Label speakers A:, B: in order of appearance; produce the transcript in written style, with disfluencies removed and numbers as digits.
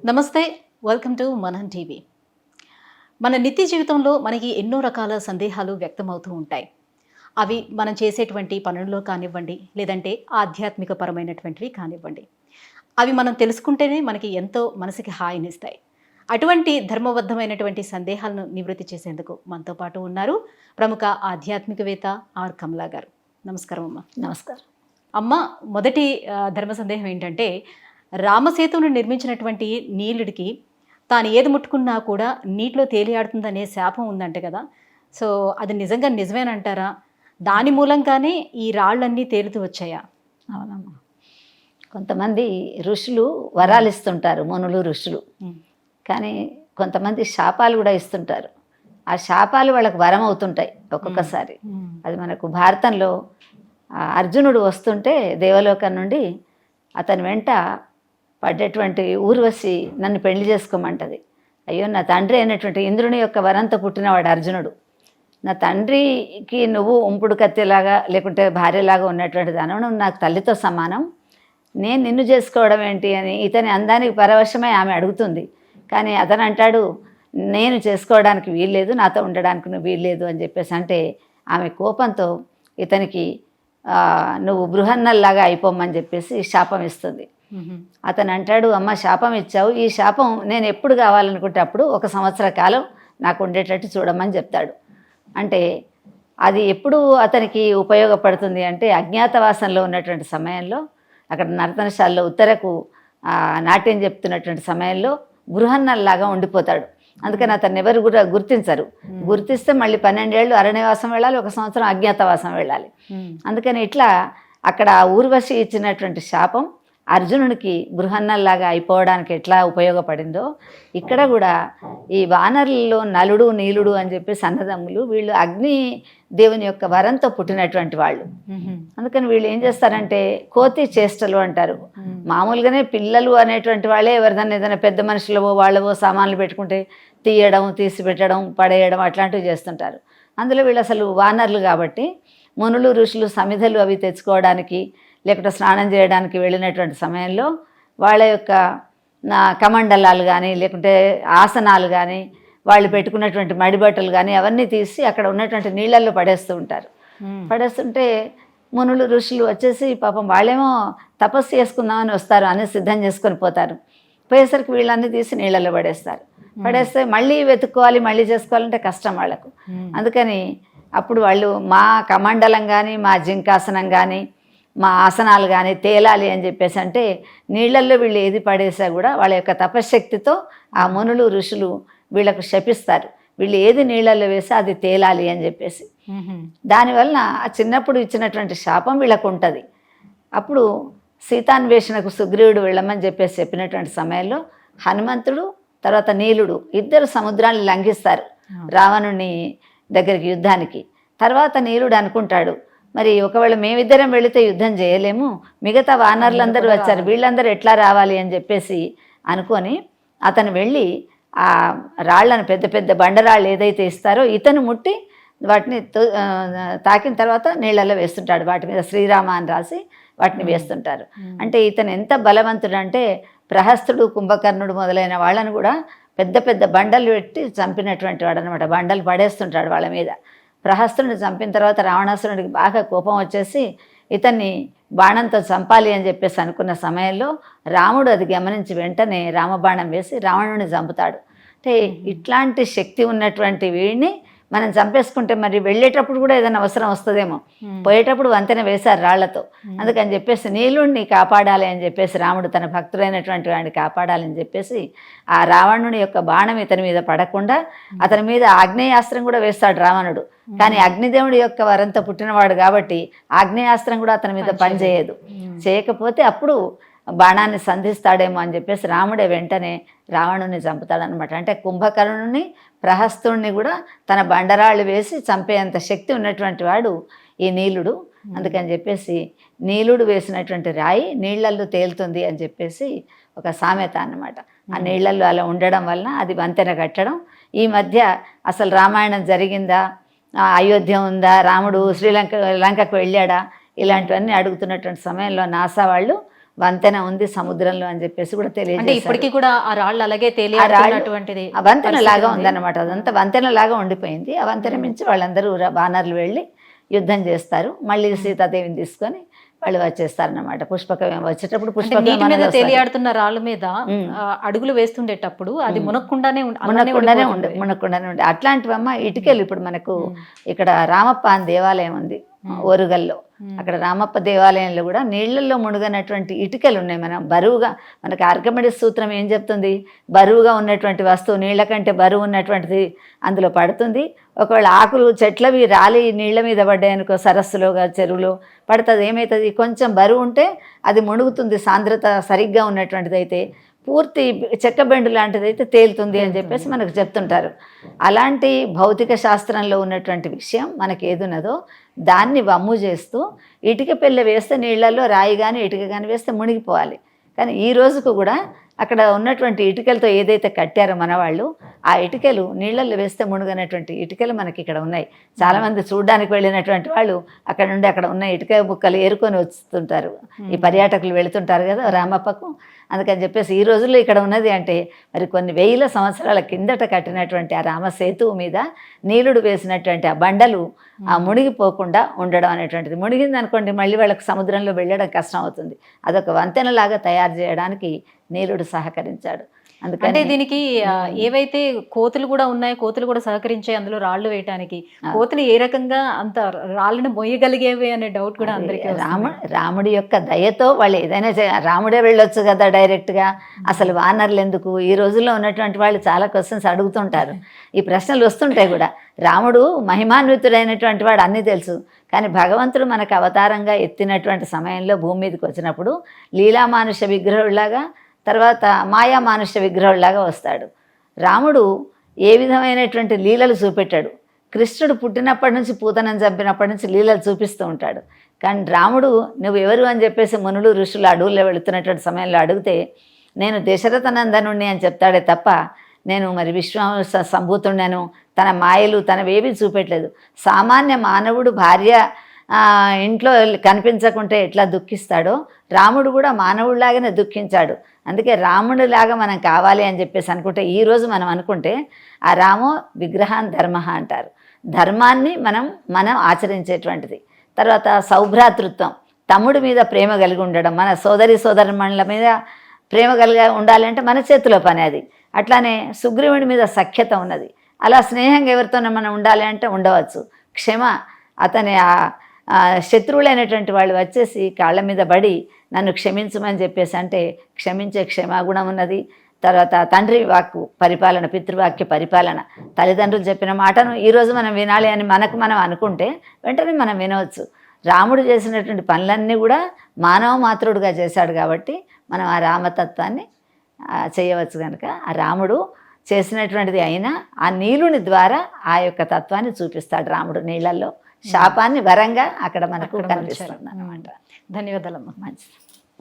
A: నమస్తే, welcome to మనం TV. మన నిత్య జీవితంలో మనకి ఎన్నో రకాల సందేహాలు వ్యక్తమవుతూ ఉంటాయి. అవి మనం చేసేటువంటి పనుల్లో కానివ్వండి, లేదంటే ఆధ్యాత్మిక పరమైనటువంటివి కానివ్వండి. అవి మనం తెలుసుకుంటేనే మనకి ఎంతో మనసుకి హాయినిస్తాయి. అటువంటి ధర్మబద్ధమైనటువంటి సందేహాలను నివృత్తి చేసేందుకు మనతో పాటు ఉన్నారు ప్రముఖ ఆధ్యాత్మికవేత్త ఆర్ కమలా గారు. నమస్కారం అమ్మ.
B: నమస్కారం
A: అమ్మ, మొదటి ధర్మ సందేహం ఏంటంటే, రామసేతువును నిర్మించినటువంటి నీలుడికి తాను ఏది ముట్టుకున్నా కూడా నీటిలో తేలియాడుతుందనే శాపం ఉందంట కదా. సో అది నిజంగా నిజమేనంటారా? దాని మూలంగానే ఈ రాళ్ళన్నీ తేలుతూ వచ్చాయా?
B: అవునమ్మా. కొంతమంది ఋషులు వరాలు ఇస్తుంటారు, మునులు ఋషులు. కానీ కొంతమంది శాపాలు కూడా ఇస్తుంటారు. ఆ శాపాలు వాళ్ళకు వరం అవుతుంటాయి ఒక్కొక్కసారి. అది మనకు భారతంలో అర్జునుడు వస్తుంటే దేవలోకం నుండి అతని వెంట పడ్డటువంటి ఊర్వశి నన్ను పెళ్లి చేసుకోమంటది. అయ్యో, నా తండ్రి అయినటువంటి ఇంద్రుని యొక్క వరంతో పుట్టినవాడు అర్జునుడు. నా తండ్రికి నువ్వు ఉంపుడు కత్తిలాగా లేకుంటే భార్యలాగా ఉన్నటువంటి దానం, నువ్వు నాకు తల్లితో సమానం, నేను నిన్ను చేసుకోవడం ఏంటి అని ఇతని అందానికి పరవశమై ఆమె అడుగుతుంది. కానీ అతను అంటాడు, నేను చేసుకోవడానికి వీల్లేదు, నాతో ఉండడానికి నువ్వు వీల్లేదు అని చెప్పేసి అంటే ఆమె కోపంతో ఇతనికి నువ్వు బృహన్నల్లాగా అయిపోమని చెప్పేసి శాపం ఇస్తుంది. అతను అంటాడు, అమ్మ శాపం ఇచ్చావు, ఈ శాపం నేను ఎప్పుడు కావాలనుకుంటే అప్పుడు 1 సంవత్సర కాలం నాకు ఉండేటట్టు చూడమని చెప్తాడు. అంటే అది ఎప్పుడు అతనికి ఉపయోగపడుతుంది అంటే, అజ్ఞాతవాసంలో ఉన్నటువంటి సమయంలో, అక్కడ నర్తనశాలలో ఉత్తరకు నాట్యం చెప్తున్నటువంటి సమయంలో బృహన్నల్లాగా ఉండిపోతాడు. అందుకని అతన్ని ఎవరు కూడా గుర్తించరు. గుర్తిస్తే మళ్ళీ 12 ఏళ్ళు అరణ్యవాసం వెళ్ళాలి, 1 సంవత్సరం అజ్ఞాతవాసం వెళ్ళాలి. అందుకని ఇట్లా అక్కడ ఊర్వశి ఇచ్చినటువంటి శాపం అర్జునుడికి బృహన్నల్లాగా అయిపోవడానికి ఎట్లా ఉపయోగపడిందో, ఇక్కడ కూడా ఈ వానరులలో నలుడు నీలుడు అని చెప్పేసి అన్నదమ్ములు, వీళ్ళు అగ్ని దేవుని యొక్క వరంతో పుట్టినటువంటి వాళ్ళు. అందుకని వీళ్ళు ఏం చేస్తారంటే కోతి చేష్టలు అంటారు. మామూలుగానే పిల్లలు అనేటువంటి వాళ్ళే ఎవరిదన్నా ఏదైనా పెద్ద మనుషులవో వాళ్ళవో సామాన్లు పెట్టుకుంటే తీయడం, తీసి పెట్టడం, పడేయడం అట్లాంటివి చేస్తుంటారు. అందులో వీళ్ళు అసలు వానరులు కాబట్టి మునులు ఋషులు సమిధలు అవి తెచ్చుకోవడానికి లేకపోతే స్నానం చేయడానికి వెళ్ళినటువంటి సమయంలో వాళ్ళ యొక్క కమండలాలు కానీ లేకుంటే ఆసనాలు కానీ వాళ్ళు పెట్టుకున్నటువంటి మడిబట్టలు కానీ అవన్నీ తీసి అక్కడ ఉన్నటువంటి నీళ్ళల్లో పడేస్తూ ఉంటారు. పడేస్తుంటే మునులు ఋషులు వచ్చేసి పాపం వాళ్ళేమో తపస్సు చేసుకుందామని వస్తారు, అన్నీ సిద్ధం చేసుకొని పోతారు. పోయేసరికి వీళ్ళన్నీ తీసి నీళ్ళల్లో పడేస్తారు. పడేస్తే మళ్ళీ వెతుక్కోవాలి, మళ్ళీ చేసుకోవాలంటే కష్టం వాళ్ళకు. అందుకని అప్పుడు వాళ్ళు మా కమండలం కానీ మా జింకాసనం కానీ మా ఆసనాలు కానీ తేలాలి అని చెప్పేసి అంటే నీళ్ళల్లో వీళ్ళు ఏది పడేసా కూడా వాళ్ళ యొక్క తపశ్శక్తితో ఆ మునులు ఋషులు వీళ్ళకు శపిస్తారు, వీళ్ళు ఏది నీళ్ళల్లో వేస్తే అది తేలాలి అని చెప్పేసి. దానివలన ఆ చిన్నప్పుడు ఇచ్చినటువంటి శాపం వీళ్ళకు ఉంటుంది. అప్పుడు సీతాన్వేషణకు సుగ్రీవుడు వెళ్ళమని చెప్పేసి చెప్పినటువంటి సమయంలో హనుమంతుడు తర్వాత నీలుడు ఇద్దరు సముద్రాన్ని లంఘిస్తారు రావణుని దగ్గరికి యుద్ధానికి. తర్వాత నీలుడు అనుకుంటాడు, మరి ఒకవేళ మేమిద్దరం వెళితే యుద్ధం చేయలేము, మిగతా వానరులందరూ వచ్చారు, వీళ్ళందరూ ఎట్లా రావాలి అని చెప్పేసి అనుకొని అతను వెళ్ళి ఆ రాళ్లను పెద్ద పెద్ద బండరాళ్ళు ఏదైతే ఇస్తారో ఇతను ముట్టి వాటిని తాకిన తర్వాత నీళ్ళల్లో వేస్తుంటాడు. వాటి మీద శ్రీరామ అని రాసి వాటిని వేస్తుంటారు. అంటే ఇతను ఎంత బలవంతుడు అంటే ప్రహస్తుడు, కుంభకర్ణుడు మొదలైన వాళ్ళను కూడా పెద్ద పెద్ద బండలు పెట్టి చంపినటువంటి వాడు అనమాట. బండలు పడేస్తుంటాడు వాళ్ళ మీద. ప్రహస్తుడిని చంపిన తర్వాత రావణాసురుడికి బాగా కోపం వచ్చేసి ఇతన్ని బాణంతో చంపాలి అని చెప్పేసి అనుకున్న సమయంలో రాముడు అది గమనించి వెంటనే రామబాణం వేసి రావణుడిని చంపుతాడు. అంటే ఇట్లాంటి శక్తి ఉన్నటువంటి వీడిని మనం చంపేసుకుంటే మరి వెళ్ళేటప్పుడు కూడా ఏదైనా అవసరం వస్తుందేమో, పోయేటప్పుడు వంతెన వేశారు రాళ్లతో. అందుకని చెప్పేసి నీలుడిని కాపాడాలి అని చెప్పేసి రాముడు తన భక్తుడైనటువంటి వాడిని కాపాడాలని చెప్పేసి ఆ రావణుని యొక్క బాణం ఇతని మీద పడకుండా అతని మీద ఆగ్నేయాస్త్రం కూడా వేస్తాడు రావణుడు. కానీ అగ్నిదేవుడి యొక్క వరంతో పుట్టినవాడు కాబట్టి ఆగ్నేయాస్త్రం కూడా అతని మీద పనిచేయదు. చేయకపోతే అప్పుడు బాణాన్ని సంధిస్తాడేమో అని చెప్పేసి రాముడే వెంటనే రావణుని చంపుతాడనమాట. అంటే కుంభకర్ణుని ప్రహస్తుడిని కూడా తన బండరాళ్ళు వేసి చంపేంత శక్తి ఉన్నటువంటి వాడు ఈ నీలుడు. అందుకని చెప్పేసి నీలుడు వేసినటువంటి రాయి నీళ్లల్లో తేలుతుంది అని చెప్పేసి ఒక సామెత అన్నమాట. ఆ నీళ్లల్లో అలా ఉండడం వలన అది వంతెన కట్టడం. ఈ మధ్య అసలు రామాయణం జరిగిందా, అయోధ్య ఉందా, రాముడు లంకకు వెళ్ళాడా, ఇలాంటివన్నీ అడుగుతున్నటువంటి సమయంలో నాసా వాళ్ళు వంతెన ఉంది సముద్రంలో అని చెప్పేసి కూడా
A: అంటే
B: తెలియజేశారు.
A: ఇప్పటికీ కూడా ఆ రాళ్ళు అలాగే తెలియనటువంటిది
B: ఆ వంతెన లాగా ఉందన్నమాట. అదంతా వంతెన లాగా ఉండిపోయింది. ఆ వంతెన మించి వాళ్ళందరూ వానరులు వెళ్ళి యుద్ధం చేస్తారు. మళ్ళీ సీతాదేవిని తీసుకొని వాళ్ళు వచ్చేస్తారన్నమాట. పుష్పక వచ్చేటప్పుడు
A: నీటి మీద తేలియాడుతున్న రాళ్ళ మీద అడుగులు వేస్తుండేటప్పుడు అది మునక్కుండానే
B: ఉండే అట్లాంటివమ్మ ఇటుకలు. ఇప్పుడు మనకు ఇక్కడ రామప్ప అని దేవాలయం ఉంది ఓరుగల్లో. అక్కడ రామప్ప దేవాలయంలో కూడా నీళ్లలో మునుగనటువంటి ఇటుకలు ఉన్నాయి. మనం బరువుగా, మనకు ఆర్కిమిడిస్ సూత్రం ఏం చెప్తుంది? బరువుగా ఉన్నటువంటి వస్తువు నీళ్ల కంటే బరువు ఉన్నటువంటిది అందులో పడుతుంది. ఒకవేళ ఆకులు చెట్లవి రాలి నీళ్ల మీద పడ్డాయనుకో, సరస్సులో చెరువులో పడుతుంది, ఏమవుతుంది? కొంచెం బరువు ఉంటే అది మునుగుతుంది. సాంద్రత సరిగ్గా ఉన్నటువంటిది అయితే, పూర్తి చెక్కబెండు లాంటిది అయితే తేలుతుంది అని చెప్పేసి మనకు చెప్తుంటారు. అలాంటి భౌతిక శాస్త్రంలో ఉన్నటువంటి విషయం మనకి ఏదున్నదో దాన్ని వమ్ము చేస్తూ ఇటుక పిల్ల వేస్తే నీళ్లలో రాయి కానీ ఇటుక కానీ వేస్తే మునిగిపోవాలి. కానీ ఈ రోజుకు కూడా అక్కడ ఉన్నటువంటి ఇటుకలతో ఏదైతే కట్టారో మన వాళ్ళు, ఆ ఇటుకలు నీళ్ళల్లో వేస్తే మునుగనటువంటి ఇటుకలు మనకి ఇక్కడ ఉన్నాయి. చాలామంది చూడడానికి వెళ్ళినటువంటి వాళ్ళు అక్కడ నుండి అక్కడ ఉన్న ఇటుక బుక్కలు ఏరుకొని వస్తుంటారు. ఈ పర్యాటకులు వెళుతుంటారు కదా రామప్పకు. అందుకని చెప్పేసి ఈ రోజుల్లో ఇక్కడ ఉన్నది అంటే మరి కొన్ని వేల సంవత్సరాల కిందట కట్టినటువంటి ఆ రామ సేతువు మీద నీలుడు వేసినటువంటి ఆ బండలు ఆ మునిగిపోకుండా ఉండడం అనేటువంటిది. మునిగింది అనుకోండి మళ్ళీ వాళ్ళకి సముద్రంలో వెళ్ళడం కష్టం అవుతుంది. అదొక వంతెనలాగా తయారు చేయడానికి నీలుడు సహకరించాడు.
A: అంటే దీనికి ఏవైతే కోతులు కూడా ఉన్నాయో, కోతులు కూడా సహకరించాయి అందులో రాళ్ళు వేయటానికి. కోతులు ఏ రకంగా అంత రాళ్ళను మోయగలిగేవి అనే డౌట్ కూడా అందరికీ.
B: రాముడి యొక్క దయతో వాళ్ళు ఏదైనా రాముడే వెళ్ళొచ్చు కదా డైరెక్ట్గా. అసలు వానర్లు ఎందుకు? ఈ రోజుల్లో ఉన్నటువంటి వాళ్ళు చాలా క్వశ్చన్స్ అడుగుతుంటారు. ఈ ప్రశ్నలు వస్తుంటాయి కూడా. రాముడు మహిమాన్వితుడైనటువంటి వాడు, అన్నీ తెలుసు. కానీ భగవంతుడు మనకు అవతారంగా ఎత్తినటువంటి సమయంలో భూమి మీదకి వచ్చినప్పుడు లీలామానుష విగ్రహుడిలాగా, తర్వాత మాయామానుష్య విగ్రహంలాగా వస్తాడు. రాముడు ఏ విధమైనటువంటి లీలలు చూపెట్టాడు. కృష్ణుడు పుట్టినప్పటి నుంచి పూతనని చంపినప్పటి నుంచి లీలలు చూపిస్తూ ఉంటాడు. కానీ రాముడు నువ్వు ఎవరు అని చెప్పేసి మునులు ఋషులు అడవుల్లో వెళుతున్నటువంటి సమయంలో అడిగితే నేను దశరథ నందనుణ్ణి అని చెప్తాడే తప్ప నేను మరి విశ్వ సంభూతుడను, తన మాయలు తనవేవి చూపెట్టలేదు. సామాన్య మానవుడు భార్య ఇంట్లో కనిపించకుంటే ఎట్లా దుఃఖిస్తాడో రాముడు కూడా మానవుడిలాగానే దుఃఖించాడు. అందుకే రాముడిలాగా మనం కావాలి అని చెప్పేసి అనుకుంటే, ఈరోజు మనం అనుకుంటే ఆ రామో విగ్రహాన్ ధర్మ అంటారు. ధర్మాన్ని మనం ఆచరించేటువంటిది. తర్వాత సౌభ్రాతృత్వం, తమ్ముడి మీద ప్రేమ కలిగి ఉండడం, మన సోదరిమణుల మీద ప్రేమ కలిగి ఉండాలంటే మన చేతిలో పని అది. అట్లానే సుగ్రీవుడి మీద సఖ్యత ఉన్నది. అలా స్నేహంగా ఎవరితోనే మనం ఉండాలి అంటే ఉండవచ్చు. క్షమ, అతని శత్రువులైనటువంటి వాళ్ళు వచ్చేసి కాళ్ళ మీద పడి నన్ను క్షమించమని చెప్పేసి అంటే క్షమించే క్షమాగుణం ఉన్నది. తర్వాత తండ్రి వాక్కు పరిపాలన, పితృవాక్య పరిపాలన, తల్లిదండ్రులు చెప్పిన మాటను ఈరోజు మనం వినాలి అని మనం అనుకుంటే వెంటనే మనం వినవచ్చు. రాముడు చేసినటువంటి పనులన్నీ కూడా మానవ మాతృడుగా చేశాడు కాబట్టి మనం ఆ రామతత్వాన్ని చేయవచ్చు. కనుక ఆ రాముడు చేసినటువంటిది అయినా ఆ నీలుని ద్వారా ఆ యొక్క తత్వాన్ని చూపిస్తాడు. రాముడు నీళ్ళల్లో శాపాన్ని వరంగా అక్కడ మనకు కనిపిస్తుంది అన్నమాట.
A: ధన్యవాదాలమ్మా.
B: మంచిది.